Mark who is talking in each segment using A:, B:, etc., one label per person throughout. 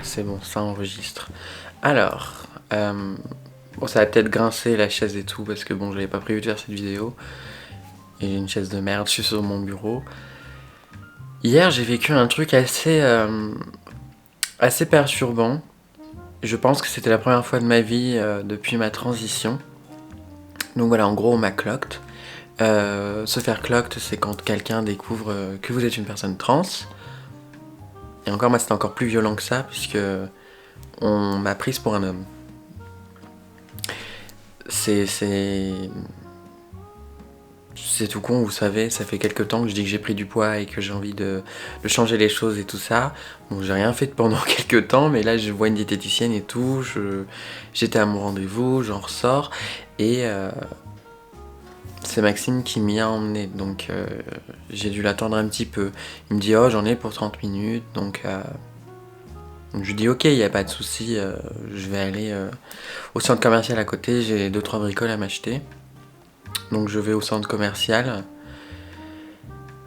A: C'est bon, ça enregistre. Alors, bon, ça va peut-être grincer la chaise et tout, parce que bon, j'avais pas prévu de faire cette vidéo. Et j'ai une chaise de merde, je suis sur mon bureau. Hier, j'ai vécu un truc assez perturbant. Je pense que c'était la première fois de ma vie depuis ma transition. Donc voilà, en gros, on m'a clocked. Se faire clocked, c'est quand quelqu'un découvre que vous êtes une personne trans. Et encore, moi, c'était encore plus violent que ça, puisque on m'a prise pour un homme. C'est tout con, vous savez, ça fait quelques temps que je dis que j'ai pris du poids et que j'ai envie de changer les choses et tout ça. Bon, j'ai rien fait pendant quelques temps, mais là je vois une diététicienne et tout, j'étais à mon rendez-vous, j'en ressors, et c'est Maxime qui m'y a emmené, donc j'ai dû l'attendre un petit peu. Il me dit « Oh, j'en ai pour 30 minutes », donc je lui dis « Ok, il n'y a pas de souci, je vais aller au centre commercial à côté, j'ai 2-3 bricoles à m'acheter ». Donc je vais au centre commercial.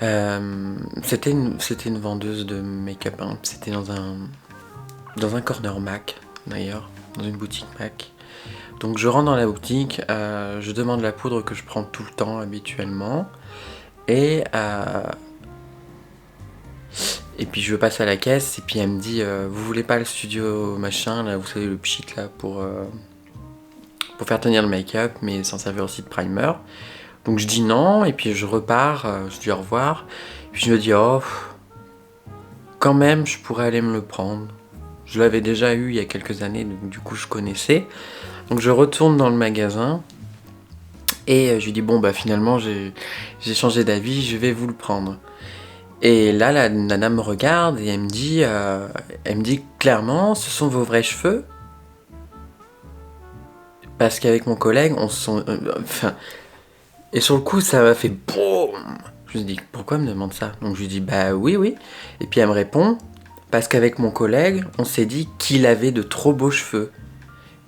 A: C'était une vendeuse de make-up, hein. C'était dans un corner MAC d'ailleurs, dans une boutique MAC. Donc je rentre dans la boutique, je demande la poudre que je prends tout le temps habituellement. Et puis je passe à la caisse et puis elle me dit vous voulez pas le studio machin là, vous savez le pchit là pour faire tenir le make-up mais sans servir aussi de primer. Donc je dis non, et puis je repars, je dis au revoir. Puis je me dis, oh, quand même, je pourrais aller me le prendre. Je l'avais déjà eu il y a quelques années, donc du coup je connaissais. Donc je retourne dans le magasin, et je lui dis, bon, bah finalement, j'ai changé d'avis, je vais vous le prendre. Et là, la nana me regarde, et elle me dit clairement, ce sont vos vrais cheveux. Parce qu'avec mon collègue, on se sont... Et sur le coup, ça m'a fait BOUM. Je me dis, pourquoi elle me demande ça? Donc je lui dis, bah oui, oui. Et puis elle me répond, parce qu'avec mon collègue, on s'est dit qu'il avait de trop beaux cheveux.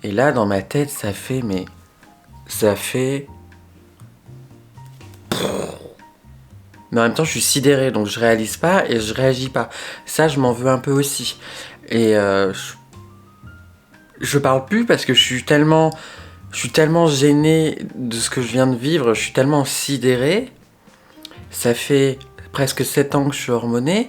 A: Et là, dans ma tête, ça fait... Mais en même temps, je suis sidéré, donc je réalise pas et je réagis pas. Ça, je m'en veux un peu aussi. Et je parle plus parce que je suis tellement gêné de ce que je viens de vivre, je suis tellement sidéré. Ça fait presque 7 ans que je suis hormonée.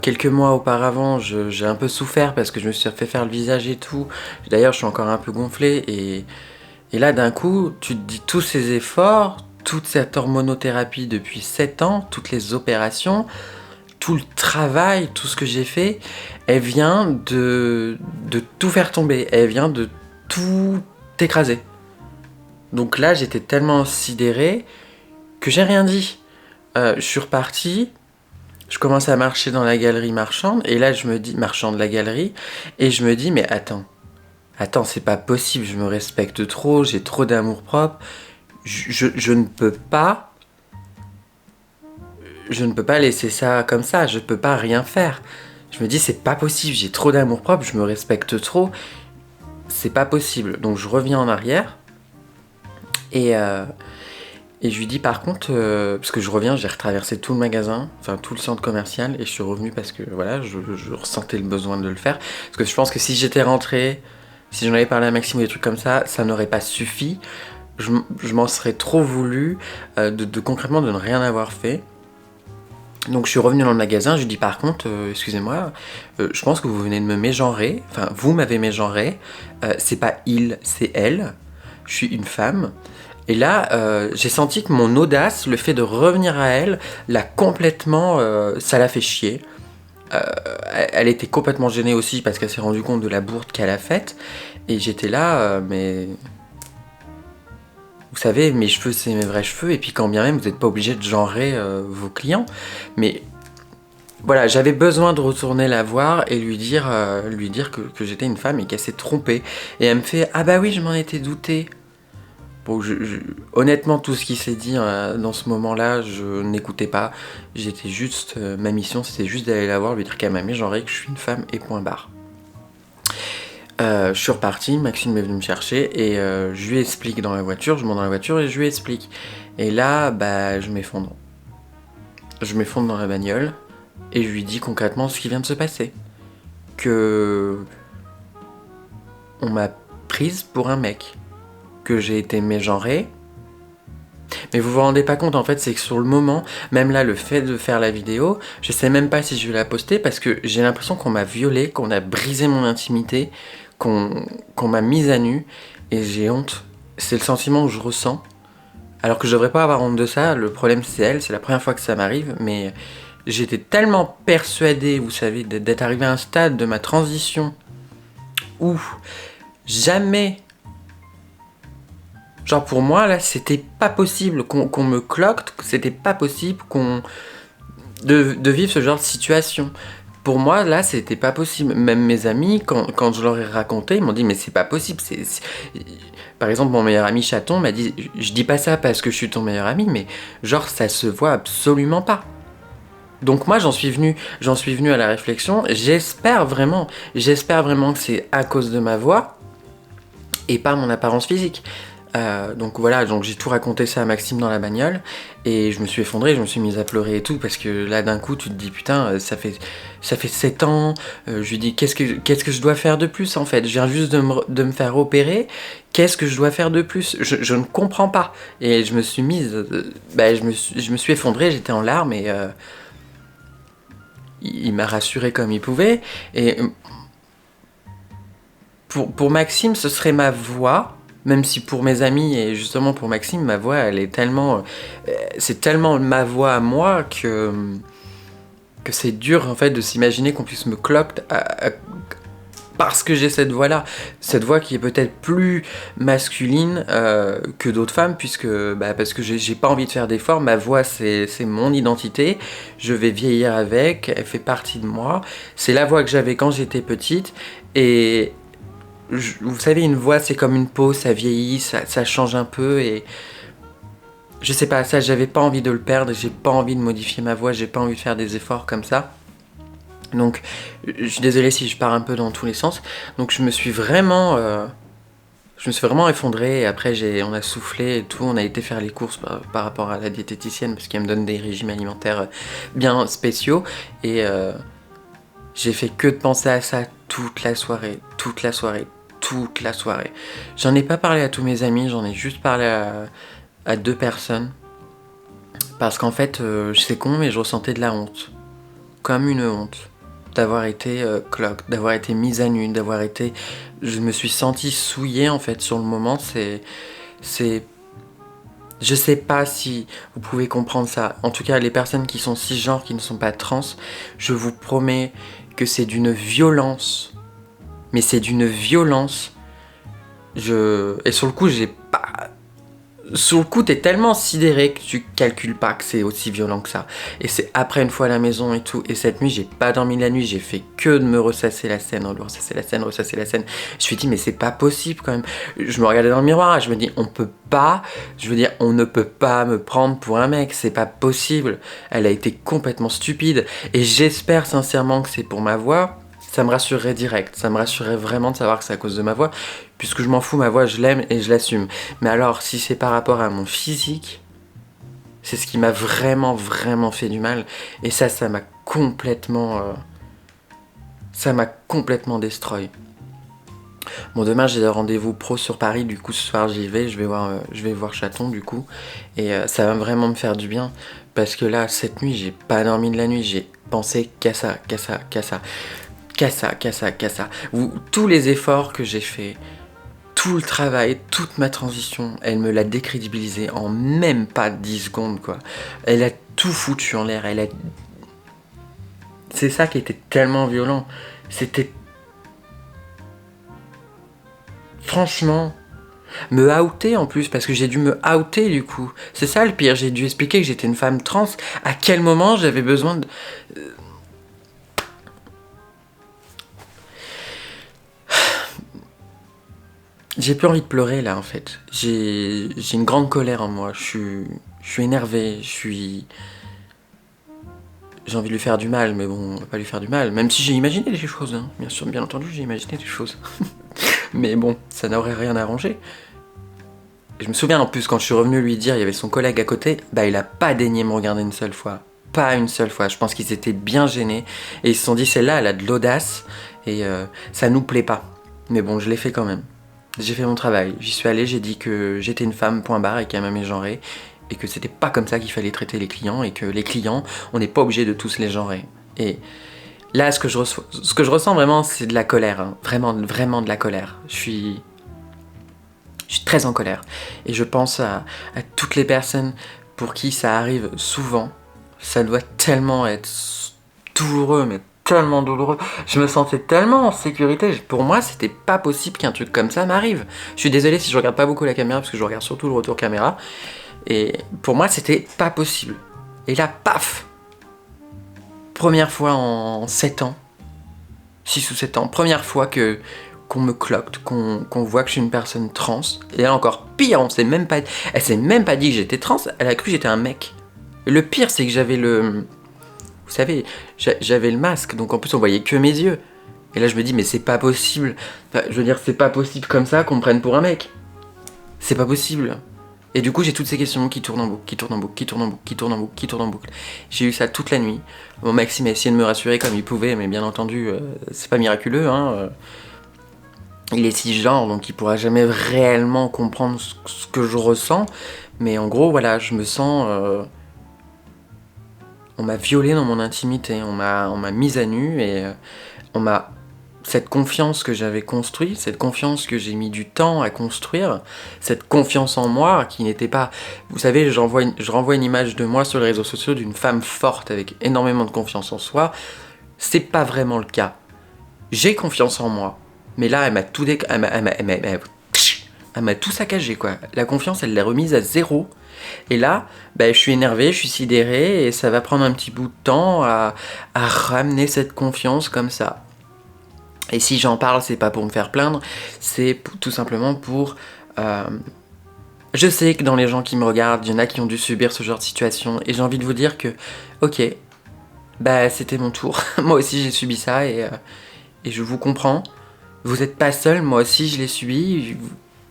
A: Quelques mois auparavant, j'ai un peu souffert parce que je me suis fait faire le visage et tout. D'ailleurs, je suis encore un peu gonflé. Et là, d'un coup, tu te dis tous ces efforts, toute cette hormonothérapie depuis 7 ans, toutes les opérations, tout le travail, tout ce que j'ai fait, elle vient de tout faire tomber. Elle vient de tout écraser. Donc là, j'étais tellement sidéré que j'ai rien dit. Je suis reparti, je commence à marcher dans la galerie marchande, et là je me dis, marchand de la galerie, et je me dis, mais attends, c'est pas possible, je me respecte trop, j'ai trop d'amour propre, je ne peux pas laisser ça comme ça, je peux pas rien faire. Je me dis, c'est pas possible, j'ai trop d'amour propre, je me respecte trop, c'est pas possible. Donc je reviens en arrière, et je lui dis par contre, parce que je reviens, j'ai retraversé tout le magasin, enfin tout le centre commercial, et je suis revenu parce que voilà, je ressentais le besoin de le faire. Parce que je pense que si j'étais rentré, si j'en avais parlé à Maxime ou des trucs comme ça n'aurait pas suffi. Je m'en serais trop voulu concrètement de ne rien avoir fait. Donc je suis revenu dans le magasin, je lui dis par contre, excusez-moi, je pense que vous venez de me mégenrer, enfin vous m'avez mégenré, c'est pas il, c'est elle, je suis une femme. Et là, j'ai senti que mon audace, le fait de revenir à elle, l'a complètement... ça l'a fait chier. Elle était complètement gênée aussi parce qu'elle s'est rendue compte de la bourde qu'elle a faite. Et j'étais là, mais... Vous savez, mes cheveux, c'est mes vrais cheveux. Et puis quand bien même, vous n'êtes pas obligé de genrer vos clients. Mais voilà, j'avais besoin de retourner la voir et lui dire que j'étais une femme et qu'elle s'est trompée. Et elle me fait « Ah bah oui, je m'en étais douté ». Bon, honnêtement, tout ce qui s'est dit dans ce moment-là, je n'écoutais pas. J'étais juste... ma mission, c'était juste d'aller la voir, lui dire qu'elle m'a mégenré, que je suis une femme, et point barre. Je suis reparti, Maxime est venu me chercher, et je lui explique dans la voiture, je monte dans la voiture, et je lui explique. Et là, bah, je m'effondre. Je m'effondre dans la bagnole, et je lui dis concrètement ce qui vient de se passer. que on m'a prise pour un mec, que j'ai été mégenrée. Mais vous vous rendez pas compte, en fait, c'est que sur le moment, même là, le fait de faire la vidéo, je sais même pas si je vais la poster parce que j'ai l'impression qu'on m'a violée, qu'on a brisé mon intimité, qu'on m'a mise à nu et j'ai honte. C'est le sentiment que je ressens. Alors que je devrais pas avoir honte de ça, le problème c'est elle, c'est la première fois que ça m'arrive, mais j'étais tellement persuadée, vous savez, d'être arrivé à un stade de ma transition où jamais... Genre pour moi, là, c'était pas possible qu'on me cloque, c'était pas possible de vivre ce genre de situation. Pour moi, là, c'était pas possible. Même mes amis, quand je leur ai raconté, ils m'ont dit, mais c'est pas possible. Par exemple, mon meilleur ami chaton m'a dit, je dis pas ça parce que je suis ton meilleur ami, mais genre, ça se voit absolument pas. Donc moi, j'en suis venu à la réflexion. J'espère vraiment que c'est à cause de ma voix et pas mon apparence physique. Donc voilà, donc j'ai tout raconté ça à Maxime dans la bagnole et je me suis effondré, je me suis mise à pleurer et tout parce que là d'un coup tu te dis putain ça fait 7 ans, je lui dis qu'est-ce que je dois faire de plus en fait, je viens juste de me faire opérer, qu'est-ce que je dois faire de plus, je ne comprends pas et je me suis mise, je me suis effondré, j'étais en larmes et il m'a rassuré comme il pouvait et pour Maxime ce serait ma voix. Même si pour mes amis et justement pour Maxime, ma voix, elle est tellement... c'est tellement ma voix à moi que c'est dur en fait de s'imaginer qu'on puisse me cloque parce que j'ai cette voix-là. Cette voix qui est peut-être plus masculine que d'autres femmes parce que j'ai pas envie de faire d'efforts. Ma voix, c'est mon identité. Je vais vieillir avec, elle fait partie de moi. C'est la voix que j'avais quand j'étais petite et... Vous savez, une voix, c'est comme une peau, ça vieillit, ça change un peu et... Je sais pas, ça, j'avais pas envie de le perdre, j'ai pas envie de modifier ma voix, j'ai pas envie de faire des efforts comme ça. Donc, je suis désolé si je pars un peu dans tous les sens. Donc, je me suis vraiment effondré et après, on a soufflé et tout, on a été faire les courses par rapport à la diététicienne parce qu'elle me donne des régimes alimentaires bien spéciaux et j'ai fait que de penser à ça toute la soirée. J'en ai pas parlé à tous mes amis, j'en ai juste parlé à 2 personnes. Parce qu'en fait, c'est con, mais je ressentais de la honte. Comme une honte. D'avoir été cloque, d'avoir été mise à nu, d'avoir été... Je me suis sentie souillée, en fait, sur le moment. Je sais pas si vous pouvez comprendre ça. En tout cas, les personnes qui sont cisgenres, qui ne sont pas trans, je vous promets que c'est d'une violence. Mais c'est d'une violence. Et sur le coup, sur le coup, t'es tellement sidéré que tu calcules pas que c'est aussi violent que ça. Et c'est après une fois à la maison et tout. Et cette nuit, j'ai pas dormi la nuit. J'ai fait que de me ressasser la scène. Je me suis dit, mais c'est pas possible quand même. Je me regardais dans le miroir et je me dis, on ne peut pas me prendre pour un mec. C'est pas possible. Elle a été complètement stupide. Et j'espère sincèrement que c'est pour ma voix. Ça me rassurerait direct, ça me rassurerait vraiment de savoir que c'est à cause de ma voix, puisque je m'en fous, ma voix je l'aime et je l'assume. Mais alors, si c'est par rapport à mon physique, c'est ce qui m'a vraiment, vraiment fait du mal, et ça m'a complètement... destroy. Bon, demain j'ai un rendez-vous pro sur Paris, du coup ce soir j'y vais, je vais voir Chaton du coup, et ça va vraiment me faire du bien, parce que là, cette nuit, j'ai pas dormi de la nuit, j'ai pensé qu'à ça. Tous les efforts que j'ai fait, tout le travail, toute ma transition, elle me l'a décrédibilisé en même pas 10 secondes, quoi. Elle a tout foutu en l'air, c'est ça qui était tellement violent. C'était... Franchement... Me outer en plus, parce que j'ai dû me outer du coup. C'est ça le pire, j'ai dû expliquer que j'étais une femme trans. À quel moment j'avais besoin de... J'ai plus envie de pleurer là en fait. J'ai une grande colère en moi. Je suis énervé. J'ai envie de lui faire du mal, mais bon, on va pas lui faire du mal. Même si j'ai imaginé des choses, hein. Bien sûr, bien entendu, j'ai imaginé des choses. Mais bon, ça n'aurait rien arrangé. Je me souviens en plus quand je suis revenu lui dire, il y avait son collègue à côté, il a pas daigné me regarder une seule fois. Pas une seule fois. Je pense qu'ils étaient bien gênés et ils se sont dit celle-là, elle a de l'audace Et ça nous plaît pas. Mais bon, je l'ai fait quand même. J'ai fait mon travail. J'y suis allé, j'ai dit que j'étais une femme, point barre, et qu'elle m'aimait genrer. Et que c'était pas comme ça qu'il fallait traiter les clients. Et que les clients, on n'est pas obligé de tous les genrer. Et là, ce que je ressens vraiment, c'est de la colère. Hein. Vraiment, vraiment de la colère. Je suis très en colère. Et je pense à toutes les personnes pour qui ça arrive souvent. Ça doit tellement être douloureux, mais tellement douloureux. Je me sentais tellement en sécurité. Pour moi, c'était pas possible qu'un truc comme ça m'arrive. Je suis désolé si je regarde pas beaucoup la caméra, parce que je regarde surtout le retour caméra. Et pour moi, c'était pas possible. Et là, paf! Première fois en 7 ans, 6 ou 7 ans, première fois qu'on me cloque, qu'on voit que je suis une personne trans. Et là encore pire, elle s'est même pas dit que j'étais trans, elle a cru que j'étais un mec. Et le pire, c'est que j'avais le... Vous savez, j'avais le masque, donc en plus on voyait que mes yeux. Et là je me dis, mais c'est pas possible. Enfin, je veux dire, c'est pas possible comme ça qu'on me prenne pour un mec. C'est pas possible. Et du coup, j'ai toutes ces questions qui tournent en boucle, qui tournent en boucle, qui tournent en boucle, qui tournent en boucle, qui tournent en boucle. J'ai eu ça toute la nuit. Bon, Maxime a essayé de me rassurer comme il pouvait, mais bien entendu, c'est pas miraculeux, hein. Il est cisgenre, donc il pourra jamais réellement comprendre ce que je ressens. Mais en gros, voilà, je me sens... on m'a violée dans mon intimité, on m'a mise à nu et on m'a... Cette confiance que j'avais construite, cette confiance que j'ai mis du temps à construire, cette confiance en moi qui n'était pas... Vous savez, je renvoie une image de moi sur les réseaux sociaux d'une femme forte avec énormément de confiance en soi. C'est pas vraiment le cas. J'ai confiance en moi, mais là, elle m'a tout elle m'a tout saccagé, quoi. La confiance, elle l'a remise à zéro. Et là, je suis énervé, je suis sidéré, et ça va prendre un petit bout de temps à ramener cette confiance comme ça. Et si j'en parle, c'est pas pour me faire plaindre, c'est tout simplement pour... Je sais que dans les gens qui me regardent, il y en a qui ont dû subir ce genre de situation, et j'ai envie de vous dire que, ok, c'était mon tour. Moi aussi j'ai subi ça, et je vous comprends. Vous êtes pas seul, moi aussi je l'ai subi.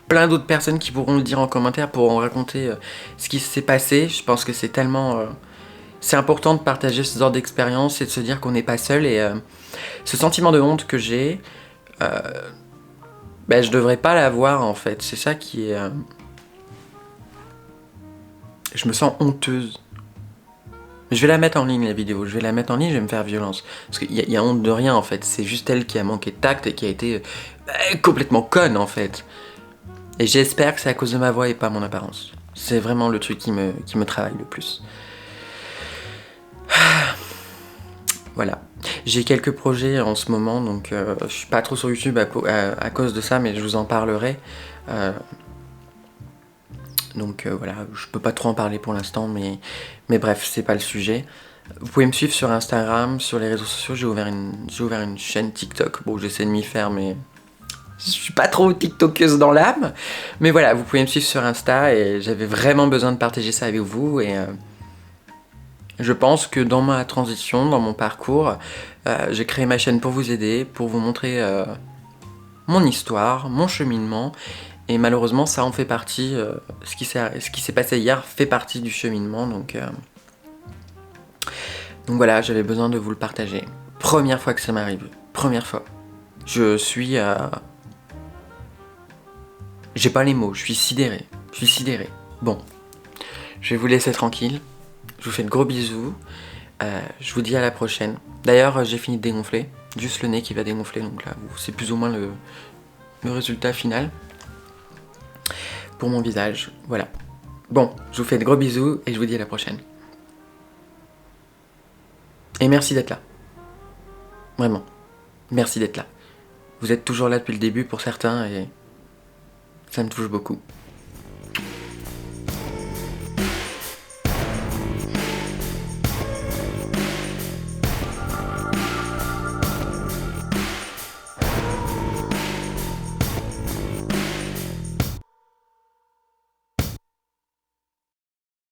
A: Plein d'autres personnes qui pourront le dire en commentaire, pourront raconter ce qui s'est passé. Je pense que c'est tellement... c'est important de partager ce genre d'expérience et de se dire qu'on n'est pas seul. Et ce sentiment de honte que j'ai, je devrais pas l'avoir en fait. C'est ça qui est... Je me sens honteuse. Je vais la mettre en ligne la vidéo, je vais la mettre en ligne, je vais me faire violence. Parce qu'il y a honte de rien en fait, c'est juste elle qui a manqué de tact et qui a été complètement conne en fait. Et j'espère que c'est à cause de ma voix et pas mon apparence. C'est vraiment le truc qui me travaille le plus. Voilà. J'ai quelques projets en ce moment, donc je suis pas trop sur YouTube à cause de ça, mais je vous en parlerai. Donc voilà, je peux pas trop en parler pour l'instant, mais bref, c'est pas le sujet. Vous pouvez me suivre sur Instagram, sur les réseaux sociaux, j'ai ouvert une chaîne TikTok. Bon, j'essaie de m'y faire, mais je suis pas trop tiktokeuse dans l'âme. Mais voilà, vous pouvez me suivre sur Insta et j'avais vraiment besoin de partager ça avec vous. Et je pense que dans ma transition, dans mon parcours, j'ai créé ma chaîne pour vous aider, pour vous montrer mon histoire, mon cheminement. Et malheureusement, ça en fait partie. Ce qui s'est passé hier fait partie du cheminement. Donc voilà, j'avais besoin de vous le partager. Première fois que ça m'arrive. Première fois. Je suis... J'ai pas les mots, je suis sidéré. Bon, je vais vous laisser tranquille. Je vous fais de gros bisous. Je vous dis à la prochaine. D'ailleurs, j'ai fini de dégonfler. Juste le nez qui va dégonfler, donc là, c'est plus ou moins le résultat final. Pour mon visage, voilà. Bon, je vous fais de gros bisous et je vous dis à la prochaine. Et merci d'être là. Vraiment. Merci d'être là. Vous êtes toujours là depuis le début pour certains et ça me touche beaucoup.